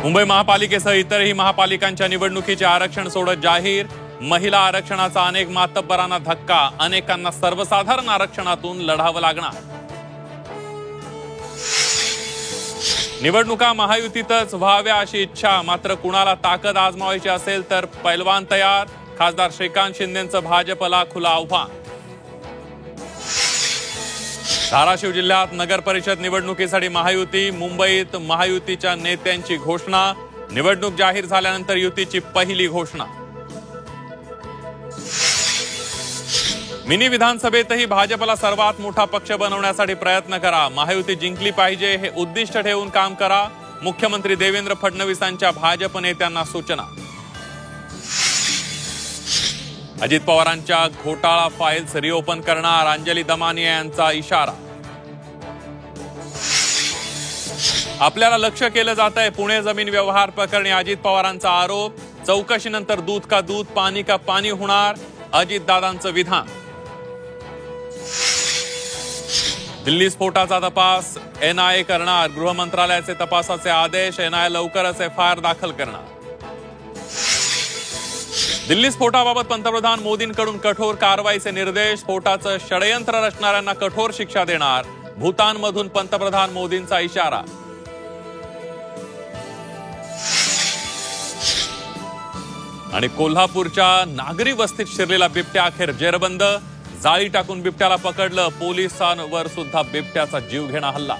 मुंबई महापालिकेसह इतरही महापालिकांच्या निवडणुकीचे आरक्षण सोडत जाहीर। महिला आरक्षणाचा अनेक मातब्बरांना धक्का, अनेकांना सर्वसाधारण आरक्षणातून लढावं लागणार। निवडणुका महायुतीतच व्हाव्या अशी इच्छा, मात्र कुणाला ताकद आजमावायची असेल तर पैलवान तयार। खासदार श्रीकांत शिंदेंचं भाजपला खुलं आव्हान। धाराशिव जिल्ह्यात नगर परिषद निवडणुकीसाठी महायुती, मुंबईत महायुतीच्या नेत्यांची घोषणा। निवडणूक जाहीर झाल्यानंतर युतीची पहिली घोषणा। मिनी विधानसभेतही भाजपला सर्वात मोठा पक्ष बनवण्यासाठी प्रयत्न करा। महायुती जिंकली पाहिजे हे उद्दिष्ट ठेवून काम करा। मुख्यमंत्री देवेंद्र फडणवीसांच्या भाजप नेत्यांना सूचना। अजित पवारांच्या घोटाळा फाईल्स रिओपन करणार, अंजली दमानिया यांचा इशारा। आपल्याला लक्ष्य केलं जात आहे। पुणे जमीन व्यवहार प्रकरणी अजित पवारांचा आरोप। चौकशीनंतर दूध का दूध, पाणी का पाणी होणार, अजितदादांचं विधान। दिल्ली स्फोटाचा तपास एनआयए करणार, गृह मंत्रालयाचे तपासाचे आदेश। एनआयए लवकरच एफआयआर दाखल करणार। दिल्ली स्फोटाबाबत पंतप्रधान मोदींकडून कठोर कारवाईचे निर्देश। स्फोटाचं षडयंत्र रचणाऱ्यांना कठोर शिक्षा देणार। भूतानमधून पंतप्रधान मोदींचा इशारा। आणि कोल्हापूरच्या नागरी वस्तीत शिरलेला बिबट्या अखेर जेरबंद। जाळी टाकून बिबट्याला पकडलं। पोलिसांवर सुद्धा बिबट्याचा जीवघेणा हल्ला।